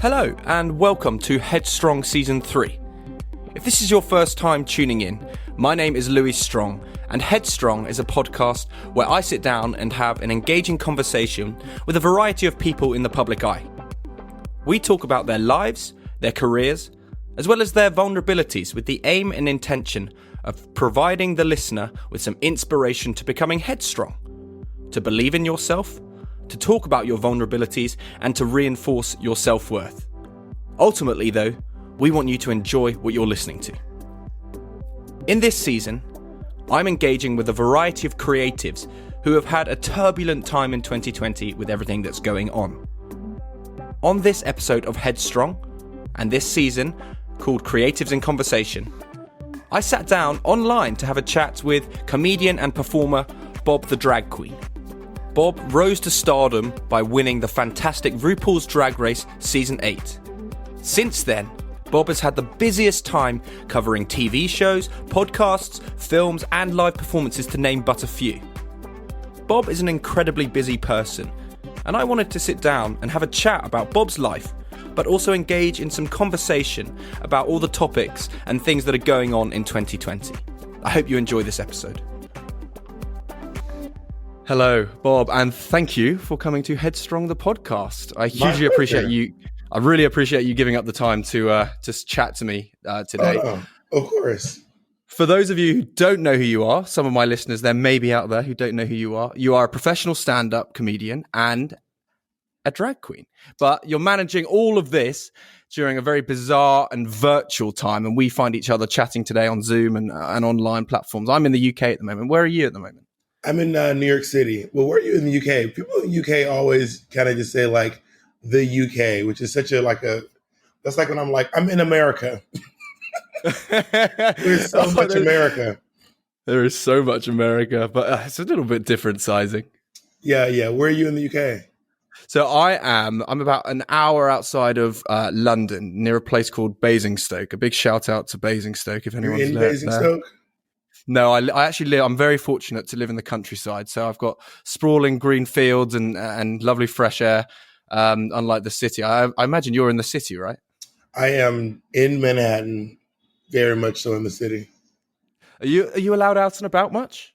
Hello and welcome to Headstrong Season 3. If this is your first time tuning in, my name is Louis Strong, and Headstrong is a podcast where I sit down and have an engaging conversation with a variety of people in the public eye. We talk about their lives, their careers, as well as their vulnerabilities with the aim and intention of providing the listener with some inspiration to becoming headstrong, to believe in yourself, to talk about your vulnerabilities, and to reinforce your self-worth. Ultimately, though, we want you to enjoy what you're listening to. In this season, I'm engaging with a variety of creatives who have had a turbulent time in 2020 with everything that's going on. On this episode of Headstrong, and this season, called Creatives in Conversation, I sat down online to have a chat with comedian and performer Bob the Drag Queen. Bob rose to stardom by winning the fantastic RuPaul's Drag Race Season 8. Since then, Bob has had the busiest time covering TV shows, podcasts, films, and live performances, to name but a few. Bob is an incredibly busy person, and I wanted to sit down and have a chat about Bob's life, but also engage in some conversation about all the topics and things that are going on in 2020. I hope you enjoy this episode. Hello, Bob, and thank you for coming to Headstrong, the podcast. I hugely appreciate you. I really appreciate you giving up the time to just chat to me today. Of course. For those of you who don't know who you are, some of my listeners, there may be out there who don't know who you are. You are a professional stand-up comedian and a drag queen, but you're managing all of this during a very bizarre and virtual time, and we find each other chatting today on Zoom and online platforms. I'm in the UK at the moment. Where are you at the moment? I'm in New York City. Well, where are you in the UK? People in the UK always kind of just say like the UK, which is such that's like when I'm like, I'm in America. There's so much America. There is so much America, but it's a little bit different sizing. Yeah. Where are you in the UK? So I'm about an hour outside of London, near a place called Basingstoke. A big shout out to Basingstoke if anyone's in Basingstoke? No, I actually live. I'm very fortunate to live in the countryside, so I've got sprawling green fields and lovely fresh air. Unlike the city, I imagine you're in the city, right? I am in Manhattan, very much so in the city. Are you allowed out and about much?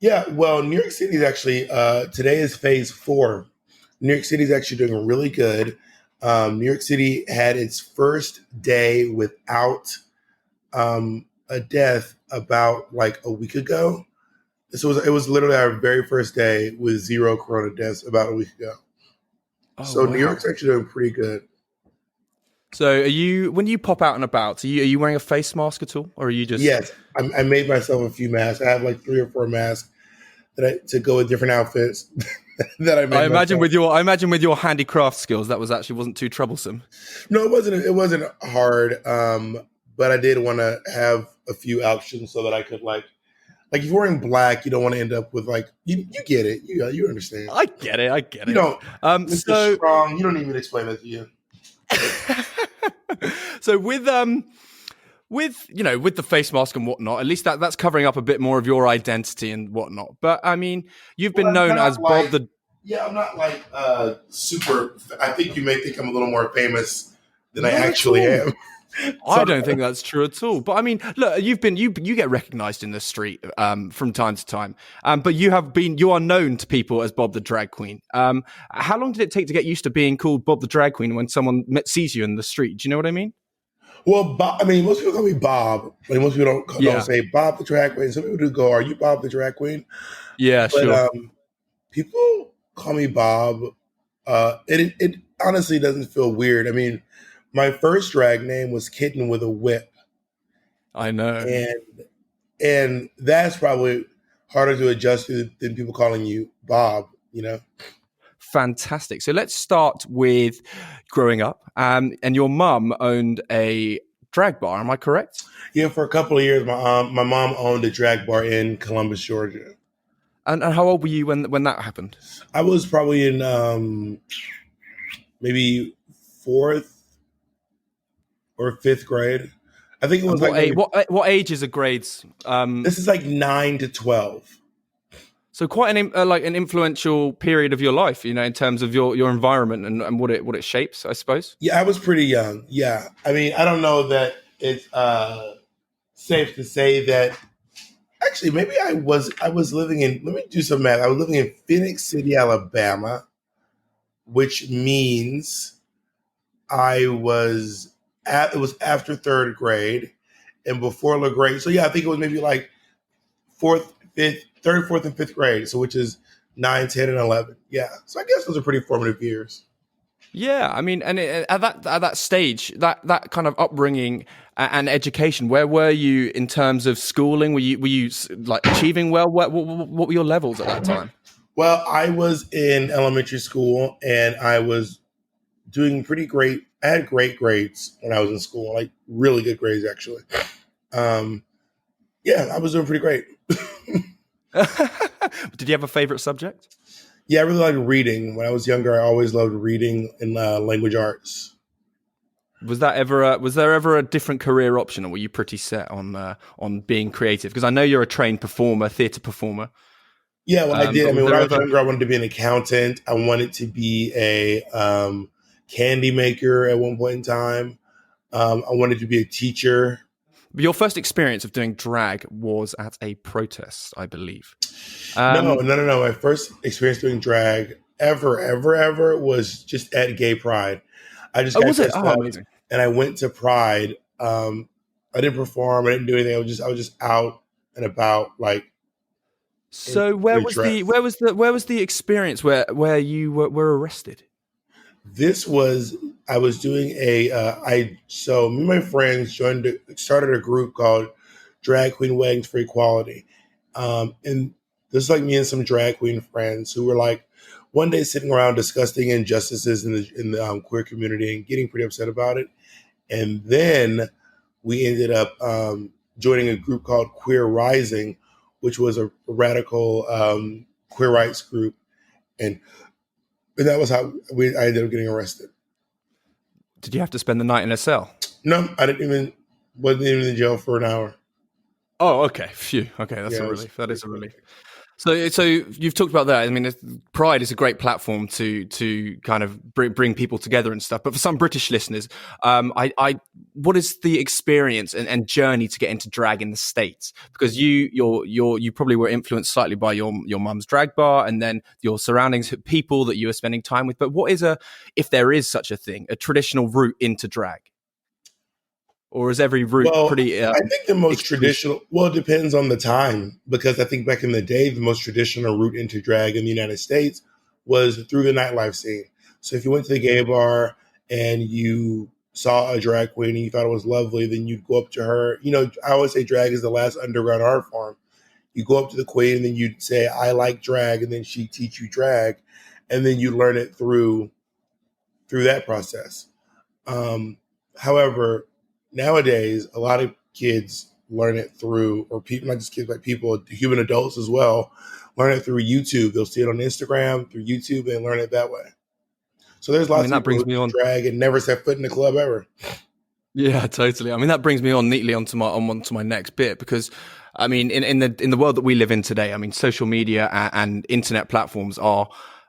Yeah, well, New York City is actually today is phase 4. New York City is actually doing really good. New York City had its first day without a death about like a week ago. So it was literally our very first day with 0 corona deaths about a week ago. Oh, so wow. New York's actually doing pretty good. So when you pop out and about, are you wearing a face mask at all, or are you just? Yes, I made myself a few masks. I have like 3 or 4 masks to go with different outfits that I made. I imagine with your handicraft skills, that wasn't too troublesome. No, it wasn't hard. But I did want to have a few options so that I could like if you're wearing black, you don't want to end up with like you get it. You understand. I get it. You know, Mr. Strong, you don't need me to explain that to you. So with the face mask and whatnot, at least that's covering up a bit more of your identity and whatnot. But I mean, you've been known as Bob the. Yeah, I'm not like super. I think you may think I'm a little more famous than I actually am. I don't think that's true at all. But I mean, look, you get recognized in the street from time to time. But you are known to people as Bob the Drag Queen. How long did it take to get used to being called Bob the Drag Queen when someone sees you in the street? Do you know what I mean? Well, most people call me Bob. Like, most people don't say Bob the Drag Queen. Some people do go, "Are you Bob the Drag Queen?" Yeah, but, sure. People call me Bob. It honestly doesn't feel weird. I mean, my first drag name was Kitten with a Whip. I know. And that's probably harder to adjust to than people calling you Bob, you know? Fantastic. So let's start with growing up. And your mum owned a drag bar, am I correct? Yeah, for a couple of years, my mom owned a drag bar in Columbus, Georgia. And how old were you when that happened? I was probably in maybe 4th or 5th grade. I think it was what ages are grades? This is like 9 to 12. So quite like an influential period of your life, in terms of your environment and what it shapes, I suppose. Yeah, I was pretty young. Yeah. I mean, I don't know that it's safe to say that actually maybe I was living in, let me do some math. I was living in Phoenix City, Alabama, which means I was it was after third grade and before the grade. So yeah, I think it was maybe like fourth, fifth, third, fourth, and fifth grade. So which is 9, 10, and 11. Yeah. So I guess those are pretty formative years. Yeah, I mean, and at that stage, that kind of upbringing and education, where were you in terms of schooling? Were you like achieving well? What were your levels at that time? Well, I was in elementary school and I was doing pretty great. I had great grades when I was in school, like really good grades actually. Um, yeah, I was doing pretty great. Did you have a favorite subject? Yeah, I really liked reading. When I was younger, I always loved reading and language arts. Was there ever a different career option, or were you pretty set on being creative? Because I know you're a trained performer, theatre performer. Yeah, well, I did. I But was mean, when there I was ever younger, I wanted to be an accountant. I wanted to be a candy maker at one point in time. I wanted to be a teacher. your first experience of doing drag was at a protest, I believe? No, Um, no, no, no. My first experience doing drag ever was just at Gay Pride. I just oh, got was it? dressed Oh, up amazing. and I went to Pride. I didn't perform. I didn't do anything. I was just out and about, like So in where a was the dress. where was the where was the experience where you were arrested? This was I was doing a I so me and my friends started a group called Drag Queen Weddings for Equality, and this is like me and some drag queen friends who were like one day sitting around discussing injustices in the queer community and getting pretty upset about it, and then we ended up joining a group called Queer Rising, which was a radical queer rights group, and that was how I ended up getting arrested. Did you have to spend the night in a cell? No, I didn't even wasn't even in jail for an hour. Oh, okay. Phew. Okay, that's Yeah, a it was relief. That pretty is a quick. relief. So you've talked about that. I mean, Pride is a great platform to kind of bring people together and stuff. But for some British listeners, what is the experience and journey to get into drag in the States? Because you probably were influenced slightly by your mum's drag bar, and then your surroundings, people that you were spending time with. But what is if there is such a thing, a traditional route into drag, or is every route Well, pretty I think the most exclusive? traditional. Well, it depends on the time because I think back in the day, the most traditional route into drag in the United States was through the nightlife scene. So if you went to the gay bar and you saw a drag queen and you thought it was lovely, then you'd go up to her. You know, I always say drag is the last underground art form. You go up to the queen and then you'd say, "I like drag," and then she'd teach you drag, and then you learn it through that process. Um, However, nowadays a lot of kids learn it through, or people, not just kids, but people, human adults as well, learn it through YouTube. They'll see it on Instagram through YouTube and learn it that way. So there's I lots mean, of that people brings who me do on. drag and never set foot in the club ever. Yeah, totally. I mean, that brings me on neatly onto my next bit because, I mean, in the world that we live in today, I mean, social media and internet platforms are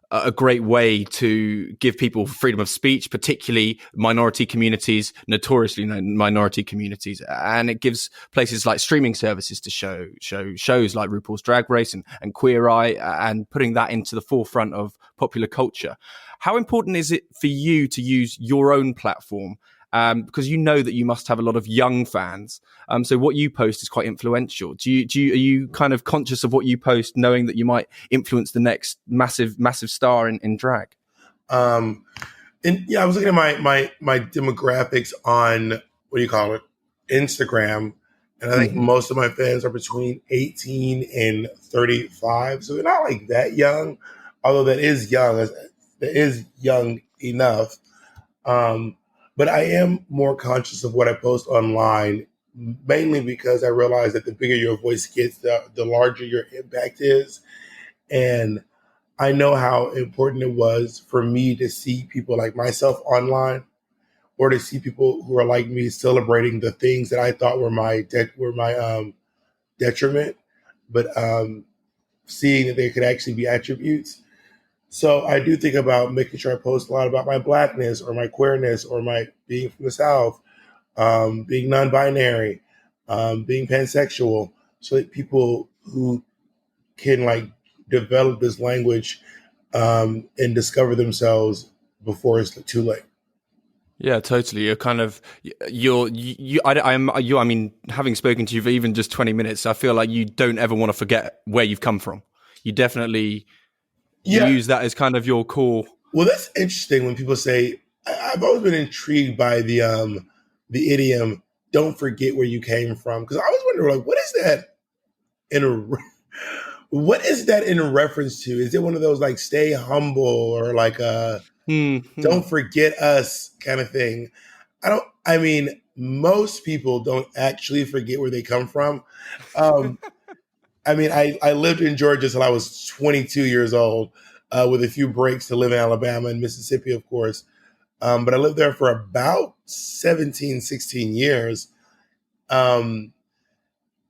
a great way to give people freedom of speech, particularly minority communities, notoriously minority communities, and it gives places like streaming services to show shows like RuPaul's Drag Race and Queer Eye, and putting that into the forefront of popular culture. How important is it for you to use your own platform? Because you know that you must have a lot of young fans. So what you post is quite influential. Are you kind of conscious of what you post, knowing that you might influence the next massive star in drag? Um, and yeah, I was looking at my demographics on what do you call it, Instagram, and I think Hmm. most of my fans are between 18 and 35, so they're not like that young. Although that is young, that is young enough. Um, but I am more conscious of what I post online, mainly because I realize that the bigger your voice gets, the larger your impact is, and I know how important it was for me to see people like myself online, or to see people who are like me celebrating the things that I thought were my detriment. But seeing that there could actually be attributes. So I do think about making sure I post a lot about my blackness or my queerness or my being from the South, being non-binary, being pansexual, so that people who can like develop this language and discover themselves before it's too late. Yeah, totally. You're kind of I mean, having spoken to you for even just 20 minutes, I feel like you don't ever want to forget where you've come from. You definitely Yeah. use that as kind of your core. Well, that's interesting when people say. I've always been intrigued by the idiom "Don't forget where you came from," because I always wonder, like, what is that in a what is that in reference to? Is it one of those like "stay humble" or like Mm-hmm. "don't forget us" kind of thing? I mean, most people don't actually forget where they come from. Um, I mean, I lived in Georgia till I was 22 years old, with a few breaks to live in Alabama and Mississippi, of course. But I lived there for about 17, 16 years. Um,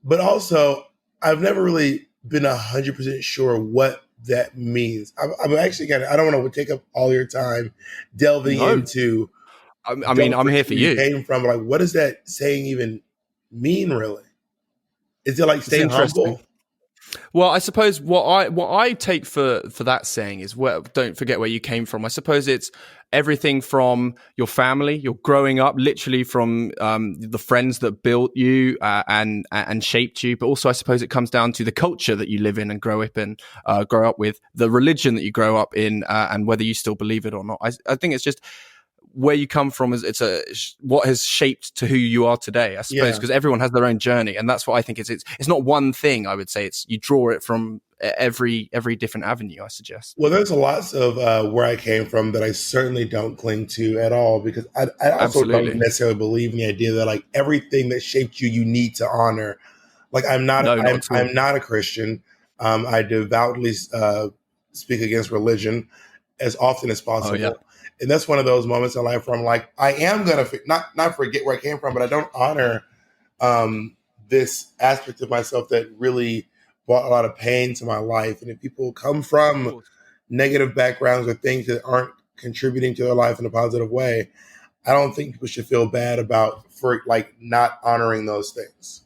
but also, I've never really been 100% sure what that means. I'm actually I don't want to take up all your time delving No, into I mean, "Don't I'm forget here for where you you. came from." Like, what does that saying even mean, really? Is it like It's stay interesting. humble? Well, I suppose what I take for that saying is, well, don't forget where you came from. I suppose it's everything from your family, you're growing up, literally from the friends that built you and shaped you. But also, I suppose it comes down to the culture that you live in and grow up with, the religion that you grow up in, and whether you still believe it or not. I think it's just where you come from is what has shaped to who you are today, I suppose, Yeah. because everyone has their own journey, and that's what I think it's not one thing. I would say it's you draw it from every different avenue, I suggest. Well, there's lots of where I came from that I certainly don't cling to at all, because I also don't Absolutely. necessarily believe in the idea that like everything that shaped you, you need to honor. Like No, not at all. I'm not a Christian. I devoutly speak against religion as often as Oh yeah. possible, and that's one of those moments in life where I'm like, I am gonna not forget where I came from, but I don't honor um, this aspect of myself that really brought a lot of pain to my life. And if people come Of from course. negative backgrounds or things that aren't contributing to their life in a positive way, I don't think people should feel bad about for like not honoring those things.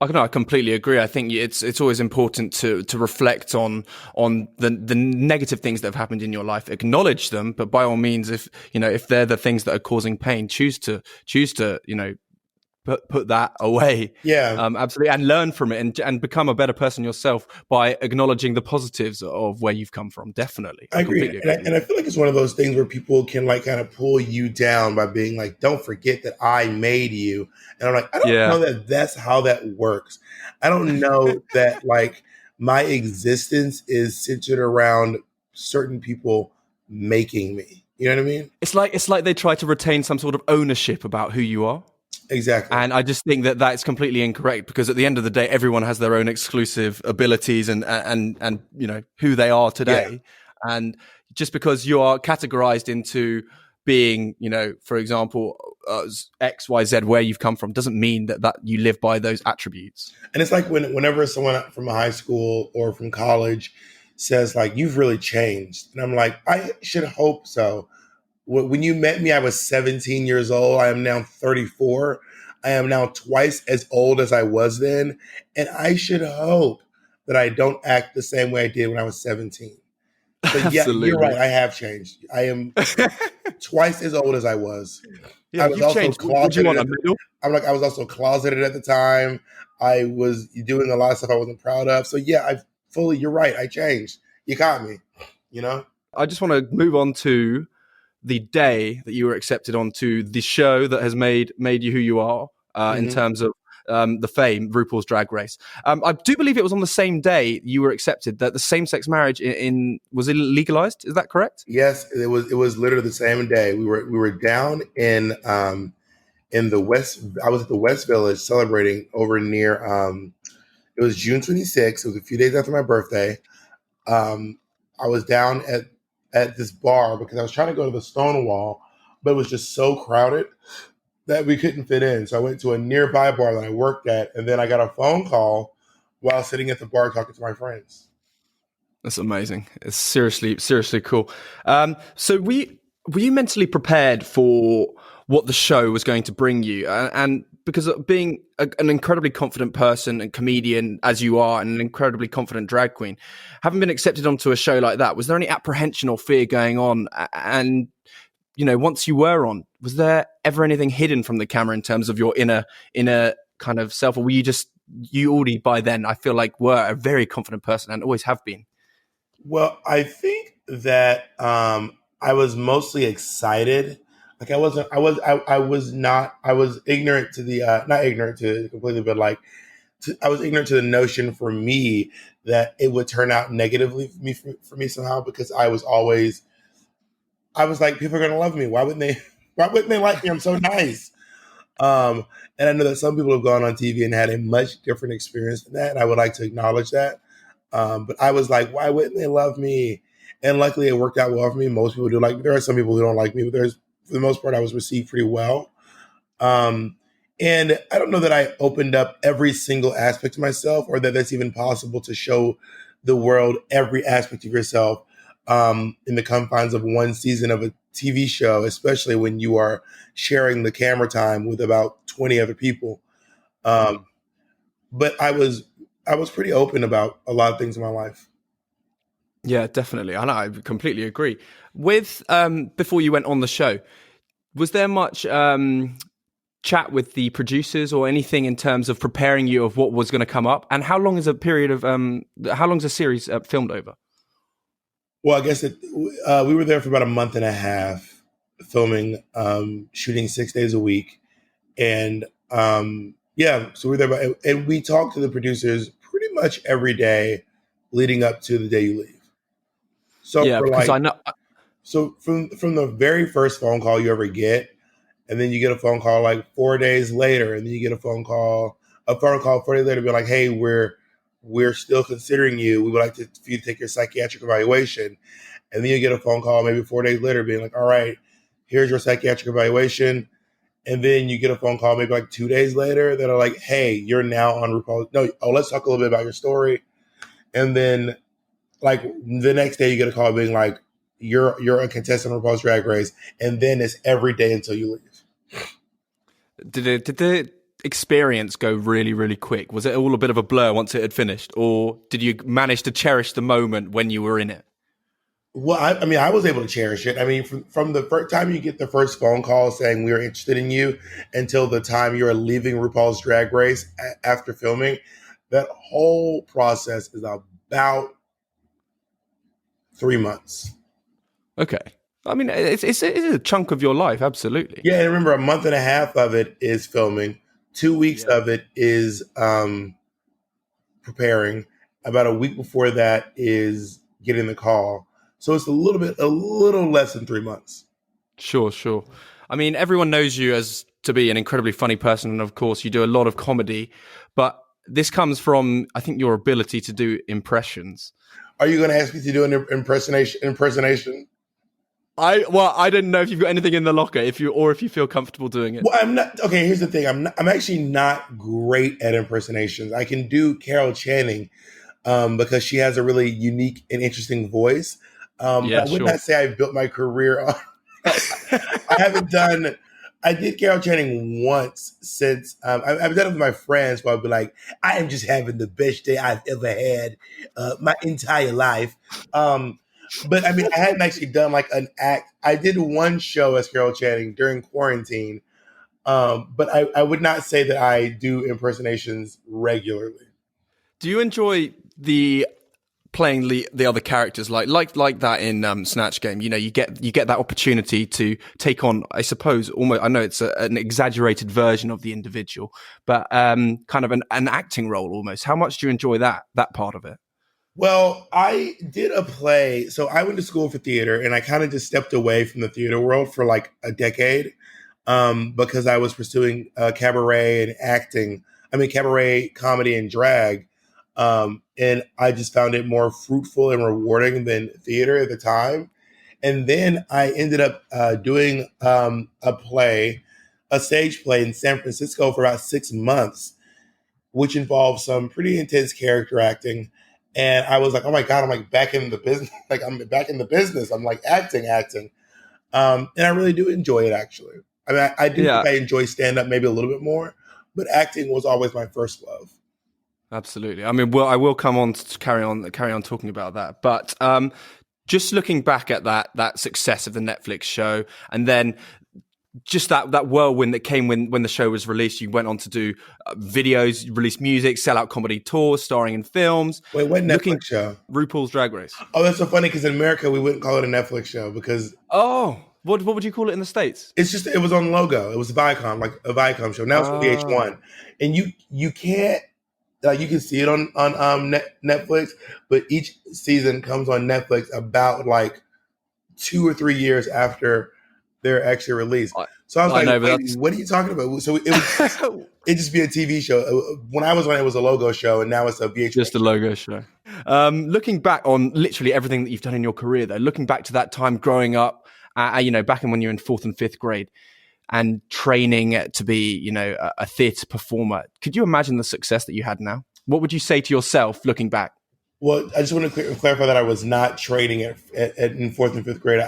I completely agree. I think it's always important to reflect on the negative things that have happened in your life, acknowledge them, but by all means, if they're the things that are causing pain, choose to put that away. Yeah, Absolutely, and learn from it, and become a better person yourself by acknowledging the positives of where you've come from. Definitely, I I agree. completely And agree with and you. I feel like it's one of those things where people can like kind of pull you down by being like, don't forget that I made you. And I'm like, I don't know Yeah, that that's how that works. I don't know that like my existence is centered around certain people making me. You know what I mean? it's like they try to retain some sort of ownership about who you are. Exactly. And I just think that that's completely incorrect, because at the end of the day, everyone has their own exclusive abilities and who they are Yeah. today. And just because you are categorized into being, for example, X, Y, Z, where you've come from, doesn't mean that you live by those attributes. And it's like whenever someone from high school or from college says like, you've really changed. And I'm like, I should hope so. When you met me, I was 17 years old. I am now 34. I am now twice as old as I was then. And I should hope that I don't act the same way I did when I was 17. So, yeah, you're right. Absolutely. I have changed. I am twice as old as I was. Yeah, I was you've also changed. Would you closeted want at a the medal? I was also closeted at the time. I was doing a lot of stuff I wasn't proud of. So, yeah, you're right. I changed. You caught me, you know? I just want to move on to the day that you were accepted onto the show that has made you who you are, in Mhm. terms of the fame, RuPaul's Drag Race. I do believe it was on the same day you were accepted that the same-sex marriage in was it legalized? Is that correct? Yes, it was literally the same day. We were down in the West. I was at the West Village celebrating over near it was June 26th. It was a few days after my birthday. I was down at this bar because I was trying to go to the Stonewall, but it was just so crowded that we couldn't fit in. So I went to a nearby bar that I worked at, and then I got a phone call while sitting at the bar talking to my friends. That's amazing. It's seriously cool. So were you mentally prepared for what the show was going to bring you? And because of being an incredibly confident person and comedian as you are, and an incredibly confident drag queen, having been accepted onto a show like that, was there any apprehension or fear going on? And once you were on, was there ever anything hidden from the camera in terms of your inner kind of self, or were you already by then, I feel like, were a very confident person and always have been? Well, I think that I was mostly excited. Like I was not, I was ignorant to the, not ignorant to it completely, but like, I was ignorant to the notion for me that it would turn out negatively for me somehow, because I was like, people are going to love me. Why wouldn't they, why wouldn't they like me? I'm so nice. Um, and I know that some people have gone on TV and had a much different experience than that. And I would like to acknowledge that. But I was like, why wouldn't they love me? And luckily, it worked out well for me. Most people do like me. There are some people who don't like me, but for the most part, I was received pretty well. Um, and I don't know that I opened up every single aspect of myself, or that that's even possible to show the world every aspect of yourself in the confines of one season of a TV show, especially when you are sharing the camera time with about 20 other people. Um, but I was pretty open about a lot of things in my life. Yeah, definitely. I completely agree. With before you went on the show, was there much chat with the producers or anything in terms of preparing you of what was going to come up? And how long is a period of how long is a series filmed over? Well, I guess we were there for about a month and a half filming, shooting 6 days a week. And yeah, so we were there, and we talked to the producers pretty much every day leading up to the day you leave. So Yeah, for because I like, know. so from the very first phone call you ever get, and then you get a phone call like 4 days later, and then you get a phone call 4 days later, be like, hey, we're still considering you. We would like for you to take your psychiatric evaluation. And then you get a phone call maybe 4 days later being like, all right, here's your psychiatric evaluation. And then you get a phone call maybe like 2 days later that are like, hey, you're now on RuPaul. No, oh, let's talk a little bit about your story. And then like the next day you get a call being like, you're a contestant on RuPaul's Drag Race. And then it's every day until you leave. Did the experience go really quick? Was it all a bit of a blur once it had finished, or did you manage to cherish the moment when you were in it? Well, I mean, I was able to cherish it. I mean, from the first time you get the first phone call saying we are interested in you until the time you're leaving RuPaul's Drag Race after filming, that whole process is about 3 months. Okay. I mean, it's a chunk of your life, absolutely. Yeah, and remember, a month and a half of it is filming. 2 weeks Yeah. of it is preparing. About a week before that is getting the call. So it's a little less than 3 months. Sure. I mean, everyone knows you as to be an incredibly funny person, and of course, you do a lot of comedy. But this comes from, I think, your ability to do impressions. Are you going to ask me to do an impersonation? I didn't know if you've got anything in the locker, if you feel comfortable doing it. Well, I'm not. Okay, here's the thing. I'm actually not great at impersonations. I can do Carol Channing because she has a really unique and interesting voice. But Yeah, I would sure. not say I built my career on. I haven't done. I did Carol Channing once since I've done it with my friends. Where I'd be like, "I am just having the best day I've ever had my entire life." Um, but I mean, I hadn't actually done like an act. I did one show as Carol Channing during quarantine, but I would not say that I do impersonations regularly. Do you enjoy the playing the other characters like that in Snatch Game? You get that opportunity to take on, I suppose, almost, I know it's an exaggerated version of the individual, but kind of an acting role almost. How much do you enjoy that part of it? Well, I did a play. So I went to school for theater, and I kind of just stepped away from the theater world for like a decade because I was pursuing cabaret and acting. I mean, cabaret, comedy, and drag. And I just found it more fruitful and rewarding than theater at the time. And then I ended up doing a stage play in San Francisco for about 6 months, which involved some pretty intense character acting. And I was like, oh my God, I'm like back in the business. Like I'm back in the business. I'm like acting. And I really do enjoy it actually. I mean, I do think Yeah, I enjoy stand up maybe a little bit more, but acting was always my first love. absolutely. I mean, well, I will come on to carry on talking about that. But just looking back at that success of the Netflix show, and then just that whirlwind that came when the show was released. You went on to do videos, release music, sell out comedy tours, starring in films. Wait, what Looking Netflix show? RuPaul's Drag Race. Oh, that's so funny because in America we wouldn't call it a Netflix show because Oh, what would you call it in the States? it's just it was on logo. It was Viacom, like a Viacom show. Now it's on Ah, VH1, and you can't like you can see it on Netflix, but each season comes on Netflix about like 2 or 3 years after they're actually released. I, So I was I like, know, wait, but what are you talking about? So it would that's it just be a TV show. When I was on, it was a logo show, and now it's a VH1 just a logo show. Looking back on literally everything that you've done in your career, though, looking back to that time growing up, back in when you were in fourth and fifth grade, and training to be, a theatre performer. Could you imagine the success that you had now? What would you say to yourself looking back? Well, I just want to clarify that I was not training in fourth and fifth grade.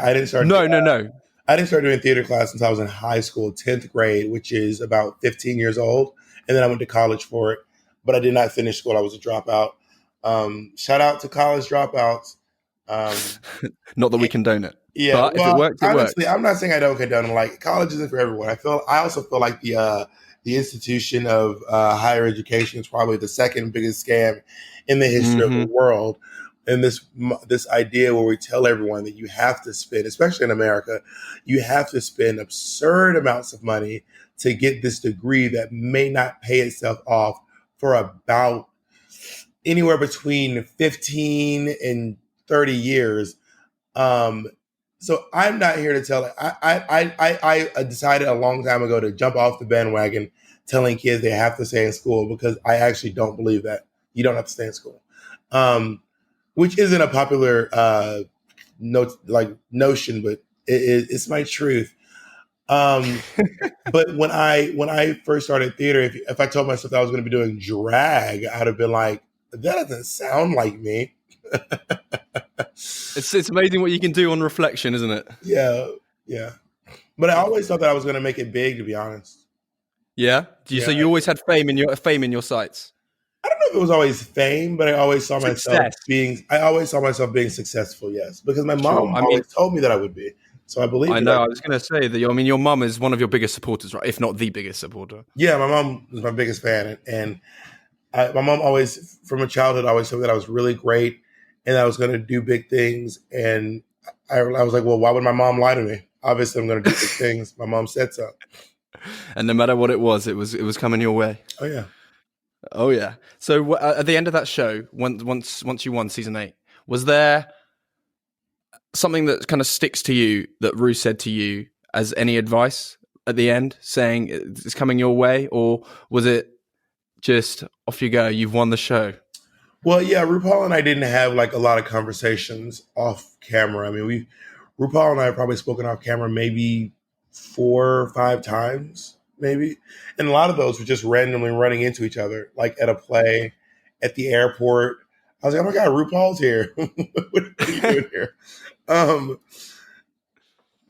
No, no, no. I didn't start doing theater class since I was in high school, 10th grade, which is about 15 years old. And then I went to college for it, but I did not finish school. I was a dropout. Shout out to college dropouts. Um, Not that we condone it, yeah, but if it well, works, it honestly, works. I'm not saying I don't condone it. Like college isn't for everyone. I also feel like the institution of higher education is probably the second biggest scam in the history of the Hmm. world. And this idea where we tell everyone that you have to spend, especially in America, you have to spend absurd amounts of money to get this degree that may not pay itself off for about anywhere between 15 and 30 years. um, so I'm not here to tell it. I decided a long time ago to jump off the bandwagon telling kids they have to stay in school because I actually don't believe that you don't have to stay in school, which isn't a popular notion, but it's my truth. Um, but when I first started theater, if I told myself that I was going to be doing drag, I'd have been like, that doesn't sound like me. It's amazing what you can do on reflection, isn't it? Yeah, yeah. But I always thought that I was going to make it big, to be honest. Yeah. Yeah, So you always had fame in your sights. I don't know if it was always fame, but I always saw myself Success. being. I always saw myself being successful. Yes, because my Sure. mom I mean, always told me that I would be. So I I believed it. know. I was going to say that. Your mum is one of your biggest supporters, right? If not the biggest supporter. Yeah, my mom was my biggest fan, and my mom always, from a childhood, always told me that I was really great and I was going to do big things. And I was like, well, why would my mom lie to me? Obviously, I'm going to do big things. My mom said so. And no matter what it was coming your way. Oh yeah. Oh yeah. So at the end of that show, once you won season 8, was there something that kind of sticks to you that Rue said to you as any advice at the end, saying it's coming your way, or was it just off you go? You've won the show. Well, yeah, RuPaul and I didn't have like a lot of conversations off camera. I mean, RuPaul and I have probably spoken off camera maybe 4 or 5 times, maybe. And a lot of those were just randomly running into each other, like at a play, at the airport. I was like, oh my God, RuPaul's here. What are you doing here? Um,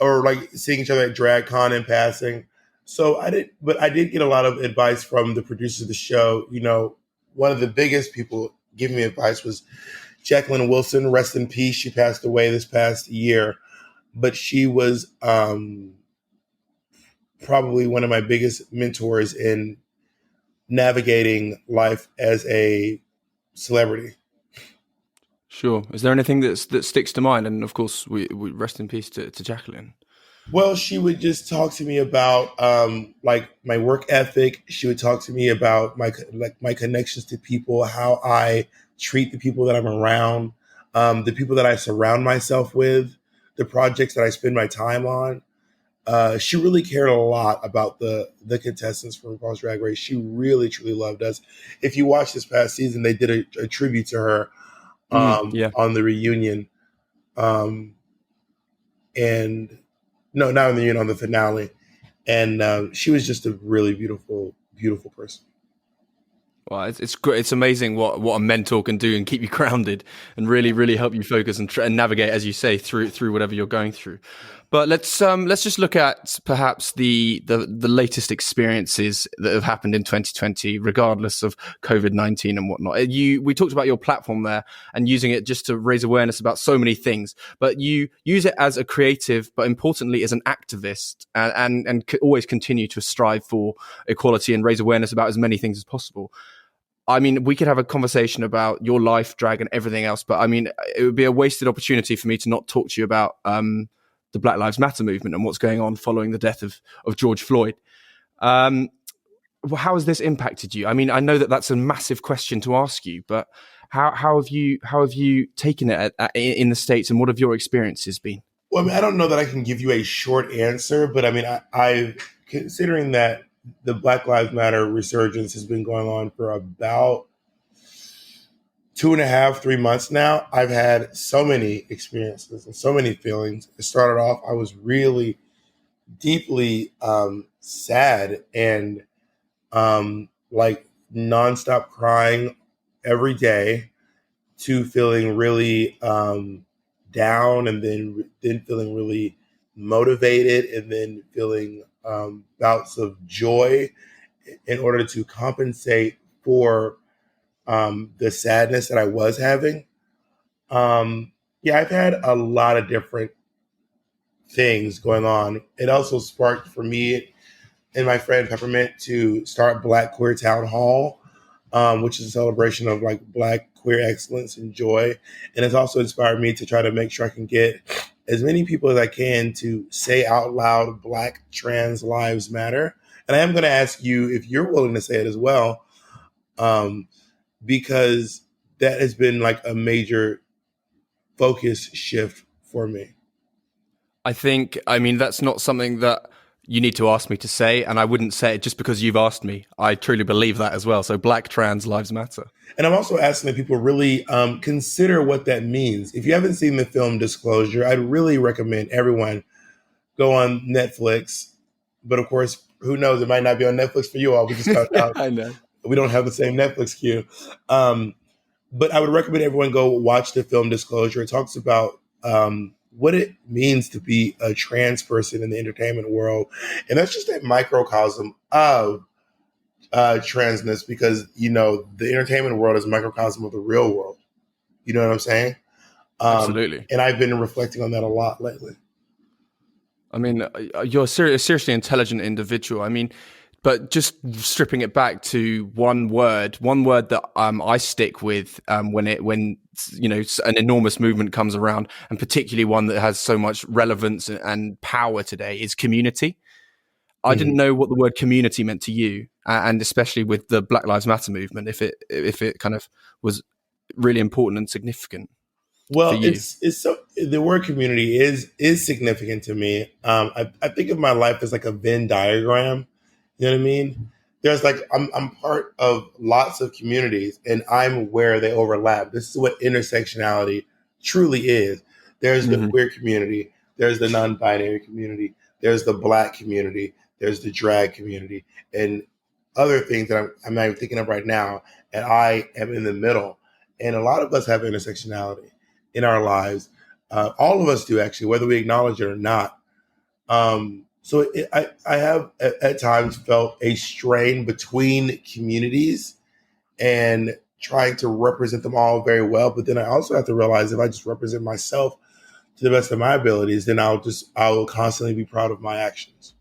or like seeing each other at drag con in passing. So but I did get a lot of advice from the producers of the show. One of the biggest people giving me advice was Jacqueline Wilson. Rest in peace. She passed away this past year, but she was probably one of my biggest mentors in navigating life as a celebrity. Sure. Is there anything that sticks to mind? And of course, we rest in peace to Jacqueline. Well, she would just talk to me about like my work ethic. She would talk to me about my connections to people, how I treat the people that I'm around, the people that I surround myself with, the projects that I spend my time on. She really cared a lot about the contestants from RuPaul's Drag Race. She really truly loved us. If you watch this past season, they did a tribute to her Yeah. on the reunion. Um, and no, not on the on the finale. And she was just a really beautiful, beautiful person. Well, it's great. It's amazing what a mentor can do and keep you grounded and really, really help you focus and navigate, as you say, through whatever you're going through. But let's just look at perhaps the latest experiences that have happened in 2020, regardless of COVID-19 and whatnot. We talked about your platform there and using it just to raise awareness about so many things, but you use it as a creative, but importantly as an activist, and always continue to strive for equality and raise awareness about as many things as possible. I mean, we could have a conversation about your life, drag, and everything else, but I mean, it would be a wasted opportunity for me to not talk to you about the Black Lives Matter movement and what's going on following the death of George Floyd. How has this impacted you? I mean, I know that that's a massive question to ask you, but how have you taken it in the States, and what have your experiences been? Well, I mean, I don't know that I can give you a short answer, but I mean, I considering that the Black Lives Matter resurgence has been going on for about 2.5, 3 months now. I've had so many experiences and so many feelings. It started off, I was really deeply sad and like nonstop crying every day, to feeling really down, and then feeling really motivated, and then feeling bouts of joy in order to compensate for the sadness that I was having. Yeah, I've had a lot of different things going on. It also sparked for me and my friend Peppermint to start Black Queer Town Hall, which is a celebration of like Black queer excellence and joy. And it's also inspired me to try to make sure I can get as many people as I can to say out loud, Black trans lives matter. And I am going to ask you if you're willing to say it as well, because that has been like a major focus shift for me. I mean, that's not something that you need to ask me to say, and I wouldn't say it just because you've asked me. I truly believe that as well. So Black trans lives matter. And I'm also asking that people really consider what that means. If you haven't seen the film Disclosure, I'd really recommend everyone go on Netflix. But of course, who knows? It might not be on Netflix for you all. We just found out. I know. We don't have the same Netflix queue. But I would recommend everyone go watch the film Disclosure. It talks about what it means to be a trans person in the entertainment world. And that's just a microcosm of transness, because, you know, the entertainment world is a microcosm of the real world. You know what I'm saying? Absolutely. And I've been reflecting on that a lot lately. I mean, you're a seriously intelligent individual. I mean, but just stripping it back to one word that I stick with when you know an enormous movement comes around, and particularly one that has so much relevance and power today, is community. I didn't know what the word community meant to you, and especially with the Black Lives Matter movement, if it kind of was really important and significant. Well, it's so, the word community is significant to me. I think of my life as like a Venn diagram. You know what I mean? There's like, I'm part of lots of communities, and I'm where they overlap. This is what intersectionality truly is. There's the queer community. There's the non-binary community. There's the Black community. There's the drag community, and other things that I'm not even thinking of right now. And I am in the middle. And a lot of us have intersectionality in our lives. All of us do, actually, whether we acknowledge it or not. So I have at times felt a strain between communities and trying to represent them all very well. But then I also have to realize if I just represent myself to the best of my abilities, then I will constantly be proud of my actions.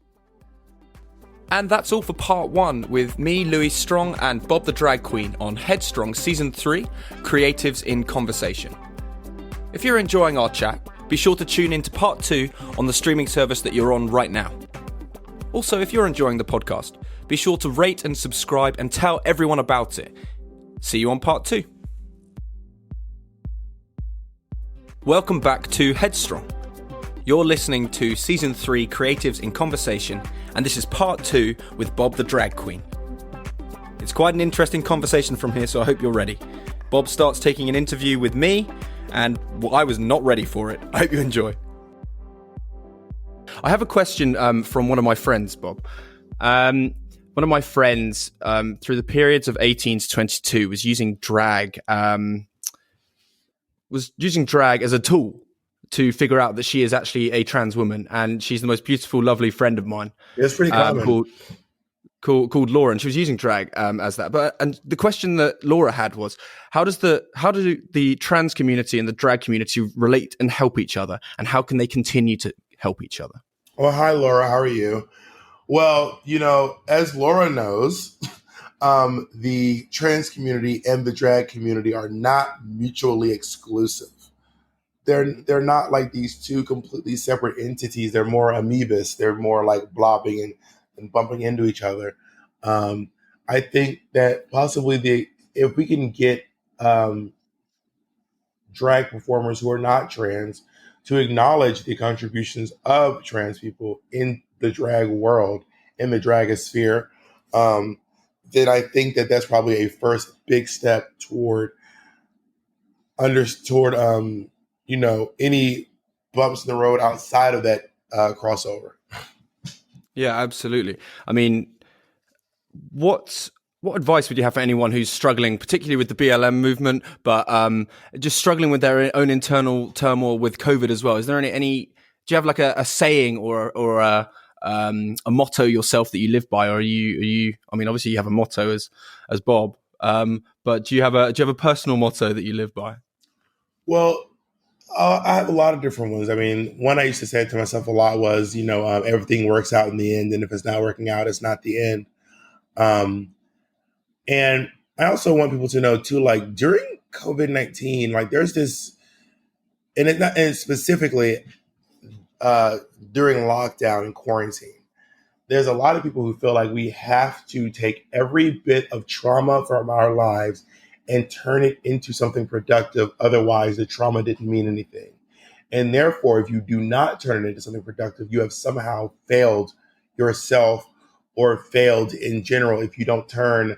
And that's all for part 1 with me, Louis Strong, and Bob the Drag Queen on Headstrong Season 3, Creatives in Conversation. If you're enjoying our chat, be sure to tune in to part 2 on the streaming service that you're on right now. Also, if you're enjoying the podcast, be sure to rate and subscribe and tell everyone about it. See you on part 2. Welcome back to Headstrong. You're listening to Season 3 Creatives in Conversation, and this is part 2 with Bob the Drag Queen. It's quite an interesting conversation from here, so I hope you're ready. Bob starts taking an interview with me, and I was not ready for it. I hope you enjoy. I have a question from one of my friends, Bob. When one of my friends through the periods of 18 to 22 was using drag as a tool to figure out that she is actually a trans woman, and she's the most beautiful, lovely friend of mine. It's pretty common. Called Laura, and she was using drag as that. And the question that Laura had was, how do the trans community and the drag community relate and help each other, and how can they continue to help each other? Well, hi, Laura. How are you? Well, as Laura knows, the trans community and the drag community are not mutually exclusive. They're not like these two completely separate entities. They're more amoebas. They're more like blobbing and bumping into each other. I think that possibly if we can get drag performers who are not trans to acknowledge the contributions of trans people in the drag world, in the dragosphere, then I think that that's probably a first big step toward any bumps in the road outside of that crossover. Yeah, absolutely. I mean, what advice would you have for anyone who's struggling, particularly with the BLM movement, but just struggling with their own internal turmoil with COVID as well? Is there any do you have like a saying or a motto yourself that you live by, or are you? I mean, obviously you have a motto as Bob, but do you have a personal motto that you live by? Well, I have a lot of different ones. I mean, one I used to say to myself a lot was, everything works out in the end, and if it's not working out, it's not the end. And I also want people to know too, like during COVID-19, like there's this, and specifically during lockdown and quarantine, there's a lot of people who feel like we have to take every bit of trauma from our lives and turn it into something productive. Otherwise, the trauma didn't mean anything. And therefore, if you do not turn it into something productive, you have somehow failed yourself or failed in general if you don't turn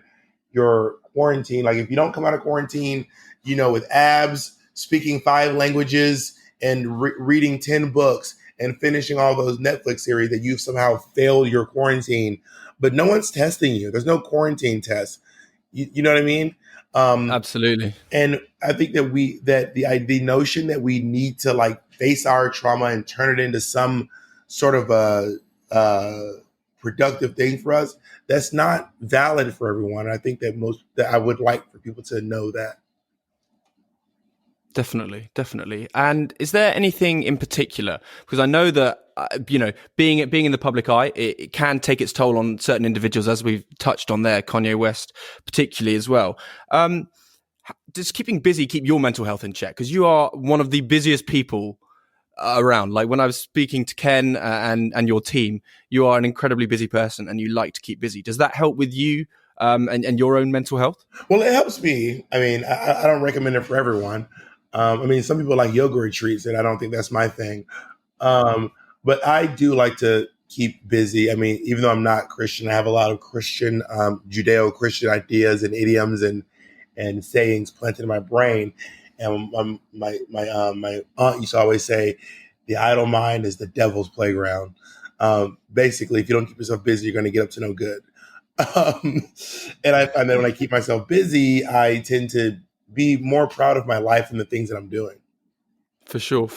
your quarantine, like if you don't come out of quarantine, with abs, speaking 5 languages, and reading 10 books and finishing all those Netflix series, that you've somehow failed your quarantine. But no one's testing you. There's no quarantine test. You know what I mean? Absolutely. And I think that the notion that we need to like face our trauma and turn it into some sort of a productive thing for us, that's not valid for everyone. And I think that I would like for people to know that. Definitely. And is there anything in particular? Because I know that being in the public eye, it can take its toll on certain individuals, as we've touched on there, Kanye West particularly as well. Does keeping busy keep your mental health in check? Because you are one of the busiest people around. Like when I was speaking to Ken and your team, you are an incredibly busy person and you like to keep busy. Does that help with you and your own mental health? Well, it helps me. I mean, I don't recommend it for everyone. I mean, some people like yoga retreats, and I don't think that's my thing. But I do like to keep busy. I mean, even though I'm not Christian, I have a lot of Christian, Judeo-Christian ideas and idioms and sayings planted in my brain. And my aunt used to always say, the idle mind is the devil's playground. Basically, if you don't keep yourself busy, you're going to get up to no good. And I find that when I keep myself busy, I tend to be more proud of my life and the things that I'm doing. For sure.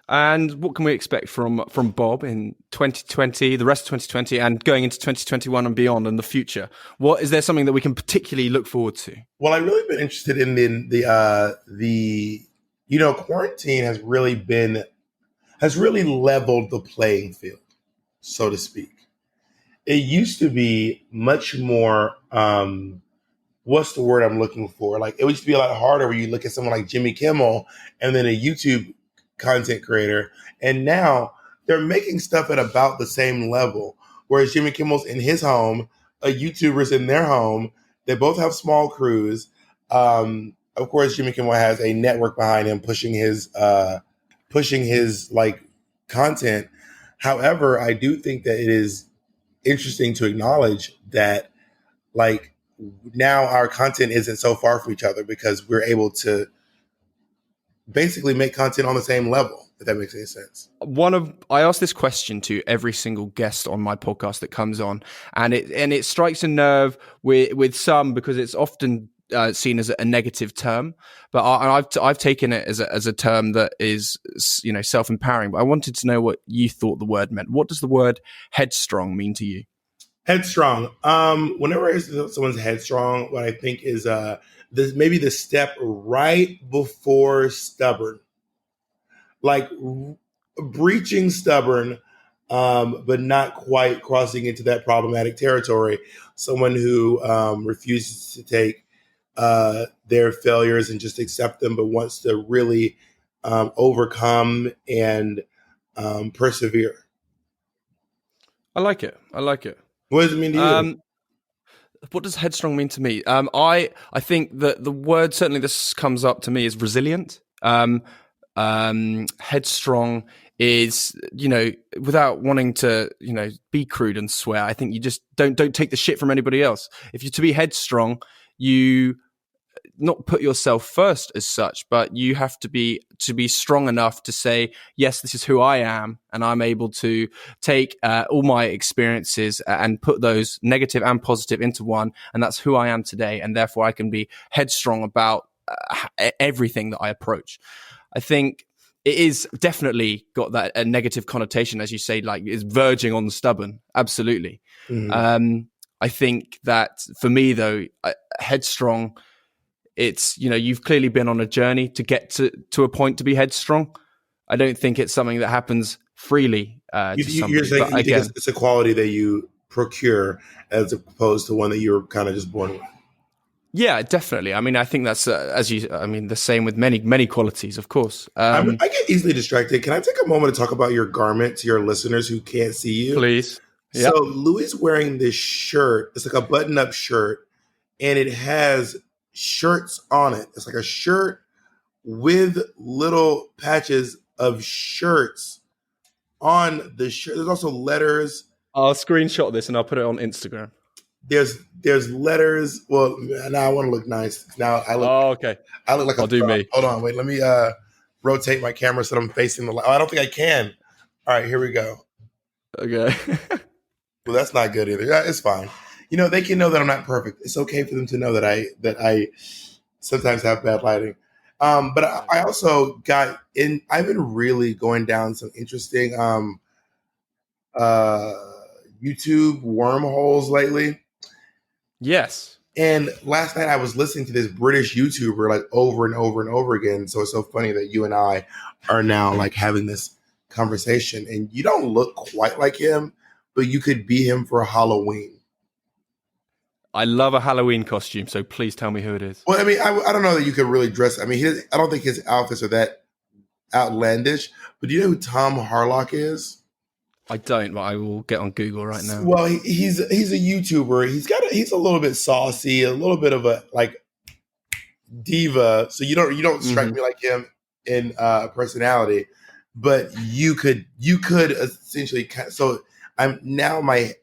And what can we expect from Bob in 2020, the rest of 2020, and going into 2021 and beyond, and the future? What is there something that we can particularly look forward to? Well, I've really been interested in the quarantine has really leveled the playing field, so to speak. It used to be much more. What's the word I'm looking for? Like, it used to be a lot harder where you look at someone like Jimmy Kimmel and then a YouTube content creator, and now they're making stuff at about the same level. Whereas Jimmy Kimmel's in his home, a YouTuber's in their home. They both have small crews. Of course, Jimmy Kimmel has a network behind him pushing his like content. However, I do think that it is interesting to acknowledge that like now our content isn't so far from each other because we're able to basically make content on the same level. if that makes any sense. I ask this question to every single guest on my podcast that comes on, and it strikes a nerve with some because it's often seen as a negative term, but I've taken it as a term that is, you know, self-empowering. But I wanted to know what you thought the word meant. What does the word headstrong mean to you? Headstrong. Whenever I say someone's headstrong, what I think is this maybe the step right before stubborn, like breaching stubborn, but not quite crossing into that problematic territory. Someone who refuses to take their failures and just accept them, but wants to really overcome and persevere. I like it. I like it. What does it mean to you? What does headstrong mean to me? I think that the word, certainly this comes up to me, is resilient. Headstrong is, you know, without wanting to, you know, be crude and swear, I think you just don't take the shit from anybody else. If you're to be headstrong, you not put yourself first as such, but you have to be strong enough to say, yes, this is who I am, and I'm able to take all my experiences and put those negative and positive into one, and that's who I am today, and therefore I can be headstrong about everything that I approach. I think it is definitely got that a negative connotation, as you say, like is verging on the stubborn. Absolutely. Mm-hmm. I think that for me, though, headstrong, it's, you know, you've clearly been on a journey to get to a point to be headstrong. I don't think it's something that happens freely. You're saying you think it's a quality that you procure as opposed to one that you're kind of just born with. Yeah, definitely. I mean, I think that's the same with many qualities, of course. I get easily distracted. Can I take a moment to talk about your garment to your listeners who can't see you? Please. Yep. So Louis is wearing this shirt. It's like a button-up shirt, and it has shirts on it. It's like a shirt with little patches of shirts on the shirt. There's also letters. I'll screenshot this and I'll put it on Instagram. There's letters. Well, now I want to look nice. Now I look. Oh, okay. I look like I'll do me. Hold on, wait. Let me rotate my camera so that I'm facing the light. Oh, I don't think I can. All right, here we go. Okay. Well, that's not good either. Yeah, it's fine. You know, they can know that I'm not perfect. It's okay for them to know that I sometimes have bad lighting. But I also got in. I've been really going down some interesting YouTube wormholes lately. Yes. And last night I was listening to this British YouTuber like over and over and over again. So it's so funny that you and I are now like having this conversation. And you don't look quite like him, but you could be him for Halloween. I love a Halloween costume, so please tell me who it is. Well, I mean, I don't know that you could really dress. I mean, I don't think his outfits are that outlandish. But do you know who Tom Harlock is? I don't, but I will get on Google right now. Well, he's a YouTuber. He's a little bit saucy, a little bit of a like diva. So you don't strike me like him in personality, but you could essentially. So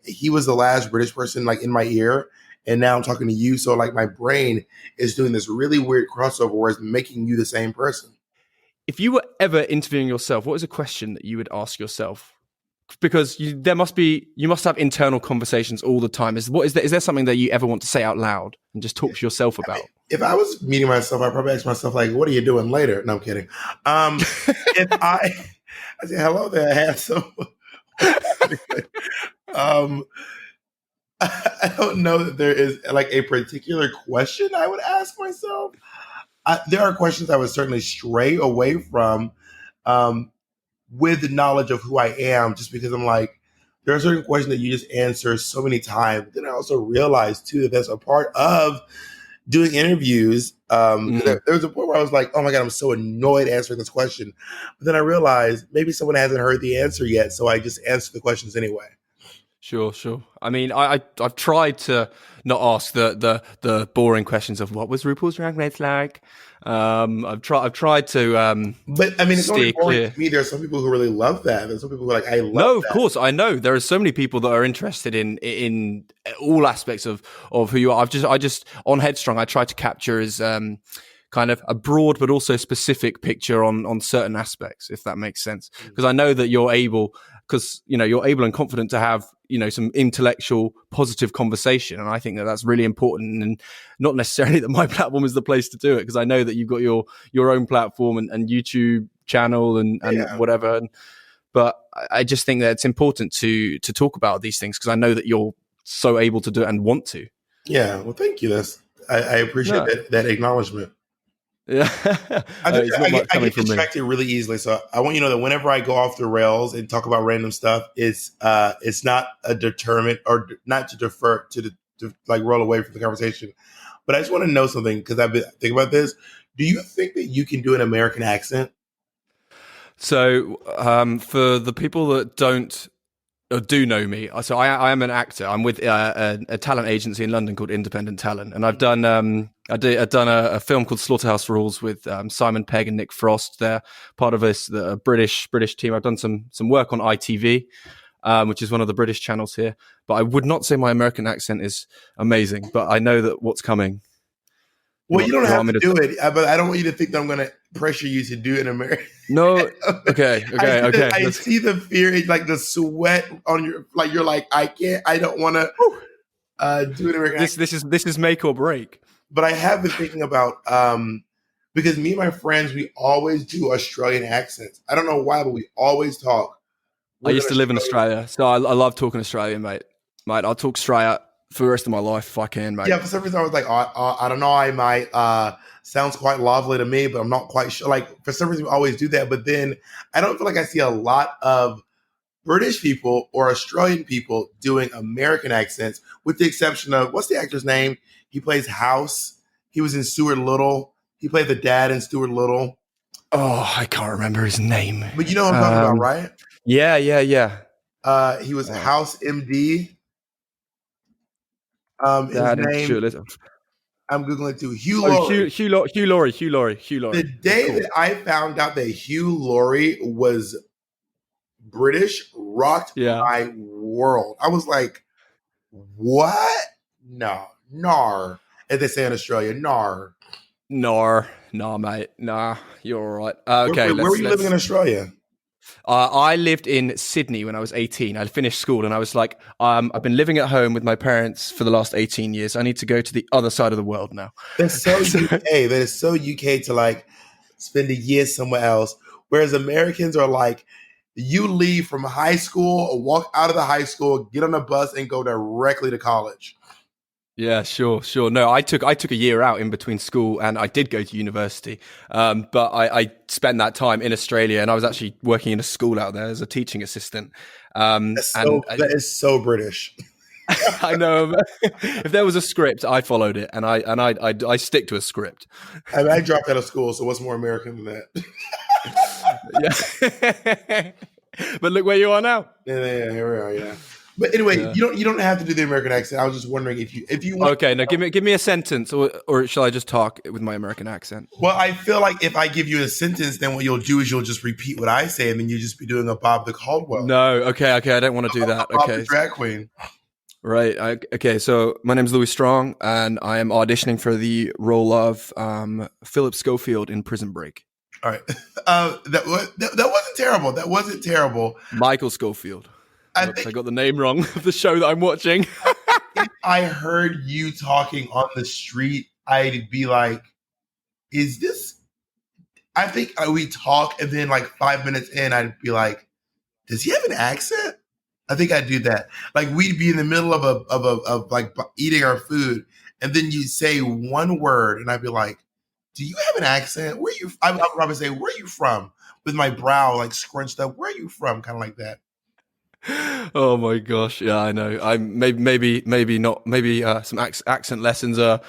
he was the last British person like in my ear. And now I'm talking to you. So like my brain is doing this really weird crossover where it's making you the same person. If you were ever interviewing yourself, what is a question that you would ask yourself? Because you must have internal conversations all the time. Is there something that you ever want to say out loud and just talk to yourself about? If I was meeting myself, I'd probably ask myself like, what are you doing later? No, I'm kidding. If I say, hello there, handsome. I don't know that there is like a particular question I would ask myself. There are questions I would certainly stray away from with the knowledge of who I am, just because I'm like, there are certain questions that you just answer so many times. Then I also realized too that that's a part of doing interviews. There was a point where I was like, oh my God, I'm so annoyed answering this question. But then I realized maybe someone hasn't heard the answer yet. So I just answer the questions anyway. Sure. I mean, I've tried to not ask the boring questions of what was RuPaul's Drag Race like. I've tried to. But I mean, it's only boring to me. There are some people who really love that. There's some people who are like, I love. No, of course, I know there are so many people that are interested in all aspects of who you are. I just on Headstrong, I try to capture as kind of a broad but also specific picture on certain aspects, if that makes sense. Because I know that you're able and confident to have, some intellectual positive conversation. And I think that that's really important, and not necessarily that my platform is the place to do it, because I know that you've got your own platform and YouTube channel and whatever. But I just think that it's important to talk about these things, because I know that you're so able to do it and want to. Yeah, well, thank you. I appreciate that acknowledgement. Yeah, it's not much I coming get from me. distracted really easily, so I want you to know that whenever I go off the rails and talk about random stuff, it's not a deterrent or not to defer to like roll away from the conversation. But I just want to know something, because I've been thinking about this. Do you think that you can do an American accent? So for the people that don't or do know me, so I am an actor. I'm with a talent agency in London called Independent Talent, and I've done I've done a film called Slaughterhouse Rules with Simon Pegg and Nick Frost. They're part of the British team. I've done some work on ITV, which is one of the British channels here. But I would not say my American accent is amazing, but I know that what's coming. Well, you don't have to do it, but I don't want you to think that I'm going to pressure you to do it in America. No. Okay. I see the fear, like the sweat on your, like you're like, I don't want to do it in American. This is make or break. But I have been thinking about, because me and my friends, we always do Australian accents. I don't know why, but we always talk. I used to live in Australia, so I love talking Australian, mate. I'll talk Australia for the rest of my life if I can, mate. Yeah, for some reason I was like, I don't know, I might sounds quite lovely to me, but I'm not quite sure. Like, for some reason we always do that, but then I don't feel like I see a lot of British people or Australian people doing American accents, with the exception of, what's the actor's name? He plays House. He was in Stuart Little. He played the dad in Stuart Little. Oh, I can't remember his name. But you know what I'm talking about, right? Yeah. He was House MD. His name, I'm Googling too. Hugh Laurie. Hugh Laurie. The day that I found out that Hugh Laurie was British rocked my world. I was like, what? No. Nar. As they say in Australia, nar. Nah, mate. Nah, you're all right. Okay, where were you living in Australia? I lived in Sydney when I was 18. I finished school and I was like, I've been living at home with my parents for the last 18 years. I need to go to the other side of the world now. That's so UK. That is so UK to like spend a year somewhere else. Whereas Americans are like, you leave from high school or walk out of the high school, get on a bus and go directly to college. Yeah, sure. No, I took a year out in between school and I did go to university. But I spent that time in Australia and I was actually working in a school out there as a teaching assistant. That is so British. I know. If there was a script, I followed it, and I stick to a script. I dropped out of school, so what's more American than that? Yeah. But look where you are now. Yeah, here we are. Yeah. But anyway, you don't have to do the American accent. I was just wondering if you want. Okay, now give me a sentence, or shall I just talk with my American accent? Well, I feel like if I give you a sentence, then what you'll do is you'll just repeat what I say, and then you just be doing a Bob the Caldwell. No, okay, I don't want to do that. Bob okay, the drag queen. Right. Okay. So my name is Louis Strong, and I am auditioning for the role of Philip Schofield in Prison Break. All right. That wasn't terrible. That wasn't terrible. Michael Schofield. I got the name wrong of the show that I'm watching. If I heard you talking on the street, I'd be like, is this? I think we talk, and then like 5 minutes in, I'd be like, does he have an accent? I think I'd do that. Like, we'd be in the middle of like eating our food, and then you say one word, and I'd be like, do you have an accent? Where you? I would probably say, where are you from? With my brow like scrunched up. Where are you from? Kind of like that. Oh my gosh! Yeah, I know. I maybe not. Maybe some accent lessons are.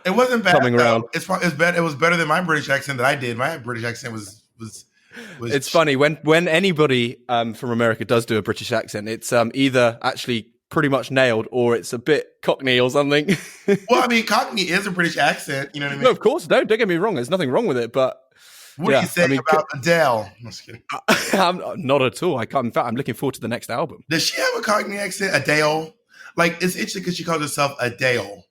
It wasn't bad. Coming around. It's better. It was better than my British accent that I did. My British accent was. It's funny when anybody from America does do a British accent. It's either actually pretty much nailed or it's a bit Cockney or something. Well, I mean, Cockney is a British accent. You know what I mean? No, of course. Don't get me wrong. There's nothing wrong with it, but. What are you saying about Adele? I'm just kidding. Not at all. I can't. In fact, I'm looking forward to the next album. Does she have a Cockney accent? Adele? Like, it's interesting because she calls herself Adele.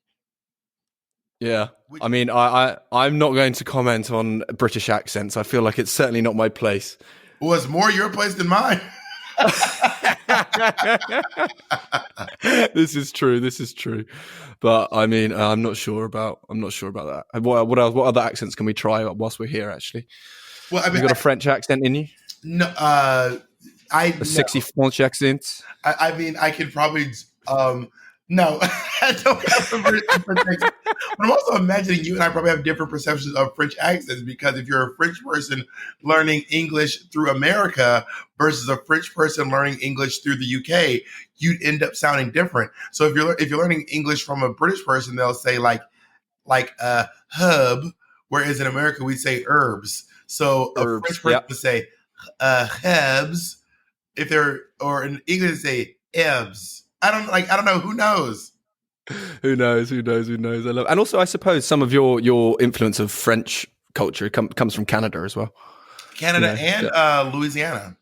Yeah. Which I mean, I'm not going to comment on British accents. I feel like it's certainly not my place. was more your place than mine. This is true. This is true. But I mean, I'm not sure about that. What else? What other accents can we try whilst we're here? Actually, Well, I have you mean, got a French accent in you? no, A no. sexy French accent? I mean, I could probably, no, I don't have a French accent. But I'm also imagining you and I probably have different perceptions of French accents because if you're a French person learning English through America versus a French person learning English through the UK, you'd end up sounding different. So if you're learning English from a British person, they'll say like hub, whereas in America we say herbs. So a Herbs. French person Yep. would say herbs if they're or in English say ebs. I don't know. Who knows? Who knows? Who knows? Who knows? And also, I suppose some of your influence of French culture comes from Canada as well. Canada Yeah. and Louisiana.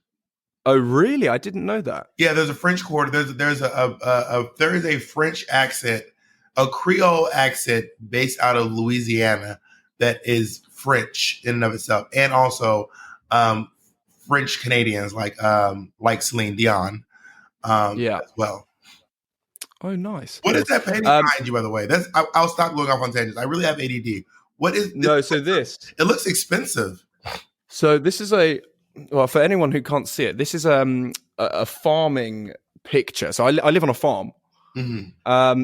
Oh, really? I didn't know that. Yeah, there's a French quarter. There is a French accent, a Creole accent based out of Louisiana that is French in and of itself, and also um, French Canadians like Celine Dion Yeah. as well. Oh, nice. What Cool. is that painting behind you, by the way? I'll stop going off on tangents. I really have ADD. What is it? No, so this. It looks expensive. So this is well, for anyone who can't see it, this is a farming picture. So I live on a farm. Mhm.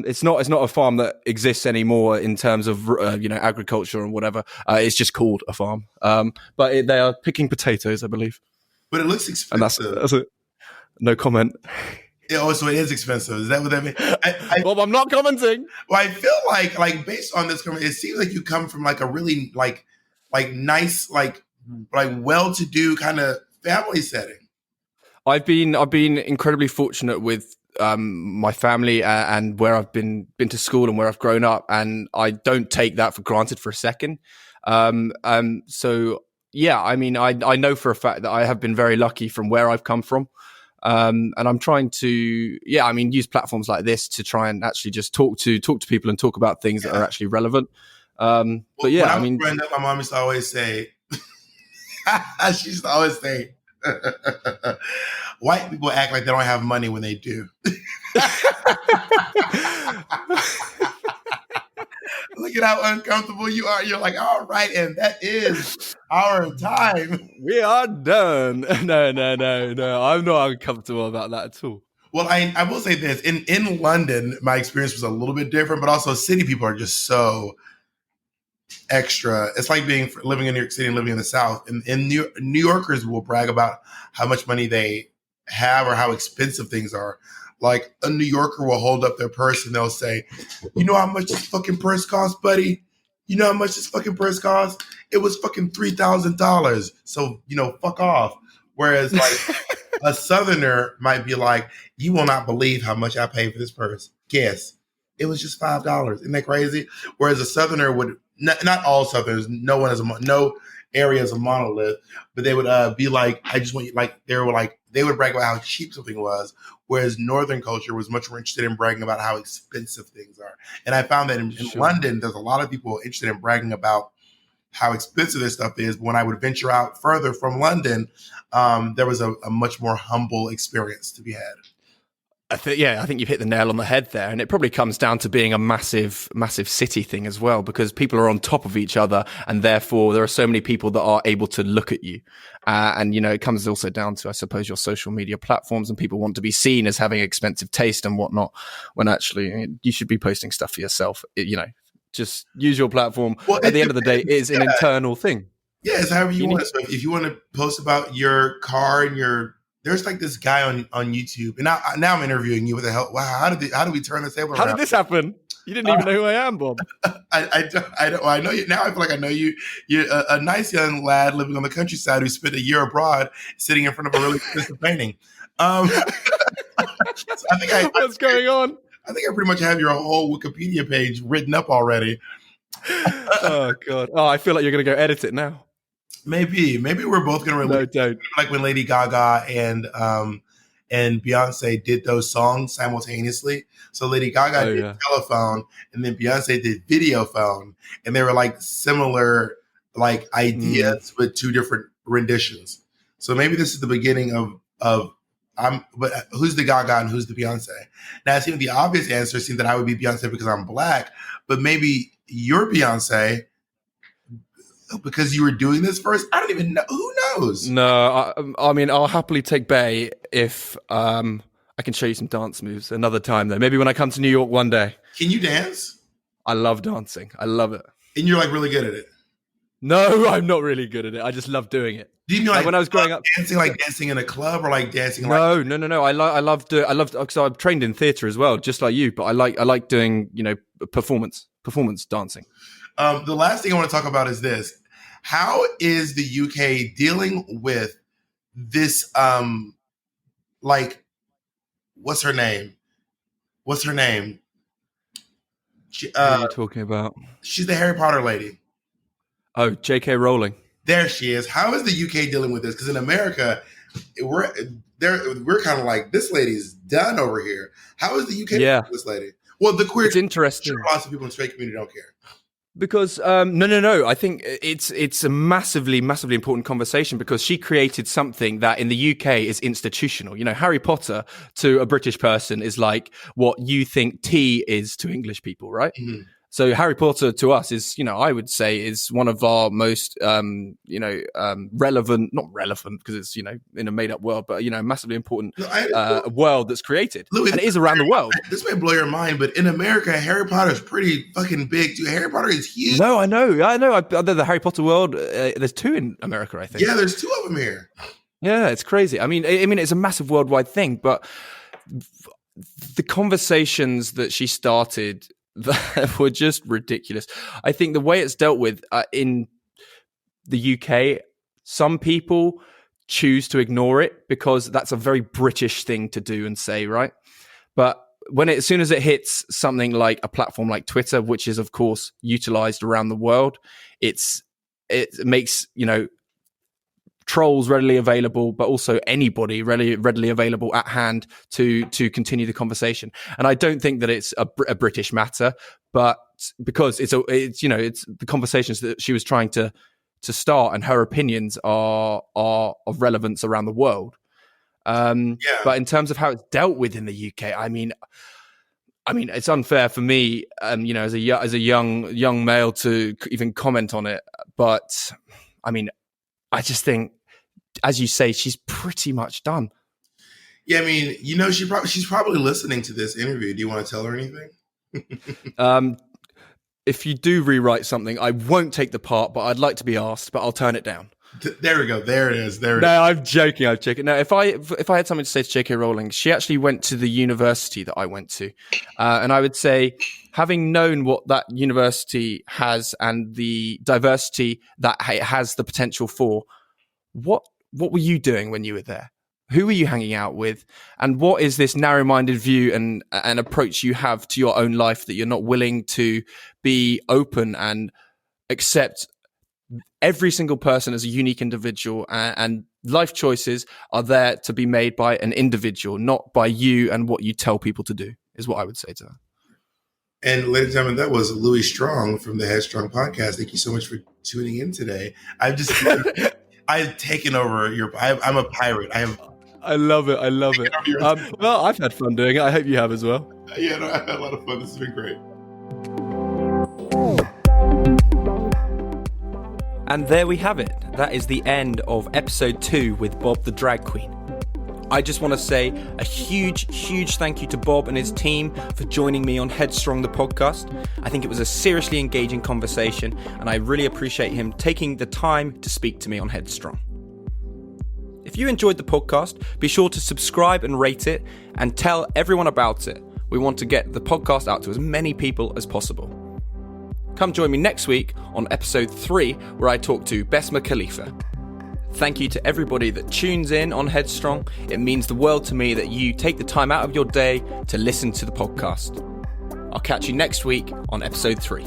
It's not a farm that exists anymore in terms of agriculture and whatever. It's just called a farm. But they are picking potatoes, I believe, But it looks and expensive. that's it. No comment. So it is expensive. Is that what that means? Well, I'm not commenting. Well, I feel like based on this, it seems like you come from like a really like nice like well-to-do kind of family setting. I've been incredibly fortunate with my family and where I've been to school and where I've grown up, and I don't take that for granted for a second. So yeah, I mean, I know for a fact that I have been very lucky from where I've come from. And I'm trying to, use platforms like this to try and actually just talk to people and talk about things that are actually relevant. But yeah, when I was growing up, my mom used to always say, she used to always say, white people act like they don't have money when they do. Look at how uncomfortable you are. You're like, all right, and that is our time. We are done. No. I'm not uncomfortable about that at all. Well, I will say this. In London, my experience was a little bit different, but also city people are just so extra. It's like living in New York City and living in the South. And New Yorkers will brag about how much money they have or how expensive things are. Like a New Yorker will hold up their purse and they'll say, "You know how much this fucking purse costs, buddy? You know how much this fucking purse costs? It was fucking $3,000. So fuck off." Whereas like a Southerner might be like, "You will not believe how much I paid for this purse. Guess it was just $5. Isn't that crazy?" Whereas a Southerner would not all Southerners. No one is no area is a monolith, but they would be like, "I just want you." Like they would brag about how cheap something was, whereas Northern culture was much more interested in bragging about how expensive things are. And I found that in Sure. London, there's a lot of people interested in bragging about how expensive this stuff is. But when I would venture out further from London, there was a much more humble experience to be had. I think you've hit the nail on the head there, and it probably comes down to being a massive city thing as well, because people are on top of each other, and therefore there are so many people that are able to look at you. And it comes also down to, I suppose, your social media platforms, and people want to be seen as having expensive taste and whatnot, when actually you should be posting stuff for yourself. Just use your platform. Well, at the end of the day, it is an internal thing. Yeah, it's however you want it. So if you want to post about your car and there's like this guy on YouTube, and now I'm interviewing you. What the hell? Wow, how do we turn this table around? How did this happen? You didn't even know who I am, Bob. I don't. Well, I know you now. I feel like I know you. You're a nice young lad living on the countryside who spent a year abroad, sitting in front of a really expensive painting. So What's going on? I think I pretty much have your whole Wikipedia page written up already. Oh God! Oh, I feel like you're going to go edit it now. Maybe we're both going to relate. No, don't. Like when Lady Gaga and Beyonce did those songs simultaneously. So Lady Gaga did Telephone, and then Beyonce did Video Phone, and they were like similar like ideas with two different renditions. So maybe this is the beginning of but who's the Gaga and who's the Beyonce? Now it seemed the obvious answer seemed that I would be Beyonce because I'm Black, but maybe you're Beyonce because you were doing this first. I don't even know. Who knows? No, I mean, I'll happily take Bay if I can show you some dance moves another time though. Maybe when I come to New York one day. Can you dance? I love dancing. I love it. And you're like really good at it? No, I'm not really good at it. I just love doing it. Do you know like when I was growing up, dancing in a club or like dancing? No. I love because I've trained in theatre as well, just like you. But I like doing performance dancing. The last thing I want to talk about is this: how is the UK dealing with this? Like, what's her name? What's her name? What are you talking about? She's the Harry Potter lady. Oh, J.K. Rowling. There she is. How is the UK dealing with this? Because in America, we're kind of like, this lady's done over here. How is the UK dealing with this lady? Well, the queer. It's interesting. Lots of people in the straight community don't care. Because no. I think it's a massively important conversation because she created something that in the UK is institutional. Harry Potter to a British person is like what you think tea is to English people, right? Mm-hmm. So Harry Potter to us is, I would say is one of our most, relevant, not relevant because it's, in a made up world, but, massively important world that's created. Louis, and it is around the world. This may blow your mind, but in America, Harry Potter is pretty fucking big too. Harry Potter is huge. No, I know. The Harry Potter world, there's 2 in America, I think. Yeah, there's 2 of them here. Yeah, it's crazy. I mean, it's a massive worldwide thing, but the conversations that she started that were just ridiculous. I think the way it's dealt with in the UK, some people choose to ignore it because that's a very British thing to do and say, right? But as soon as it hits something like a platform like Twitter, which is of course utilized around the world, it makes trolls readily available, but also anybody readily available at hand to continue the conversation. And I don't think that it's a British matter, but because it's the conversations that she was trying to start, and her opinions are of relevance around the world. But in terms of how it's dealt with in the UK, I mean, it's unfair for me, as a young male to even comment on it. But I mean, I just think, as you say, she's pretty much done. Yeah, I mean, she's probably listening to this interview. Do you want to tell her anything? If you do rewrite something, I won't take the part, but I'd like to be asked, but I'll turn it down. There we go. There it is. No, I'm joking. No, if I had something to say to J.K. Rowling, she actually went to the university that I went to. And I would say, having known what that university has and the diversity that it has the potential for, what were you doing when you were there? Who were you hanging out with? And what is this narrow-minded view and approach you have to your own life that you're not willing to be open and accept every single person as a unique individual, and life choices are there to be made by an individual, not by you and what you tell people to do, is what I would say to her. And ladies and gentlemen, that was Louis Strong from the Headstrong podcast. Thank you so much for tuning in today. I've taken over I'm a pirate. I love it. Well, I've had fun doing it. I hope you have as well. Yeah, no, I had a lot of fun. This has been great. And there we have it. That is the end of episode 2 with Bob the Drag Queen. I just want to say a huge thank you to Bob and his team for joining me on Headstrong the podcast. I think it was a seriously engaging conversation, and I really appreciate him taking the time to speak to me on Headstrong. If you enjoyed the podcast, be sure to subscribe and rate it and tell everyone about it. We want to get the podcast out to as many people as possible. Come join me next week on episode 3, where I talk to Besma Khalifa. Thank you to everybody that tunes in on Headstrong. It means the world to me that you take the time out of your day to listen to the podcast. I'll catch you next week on episode 3.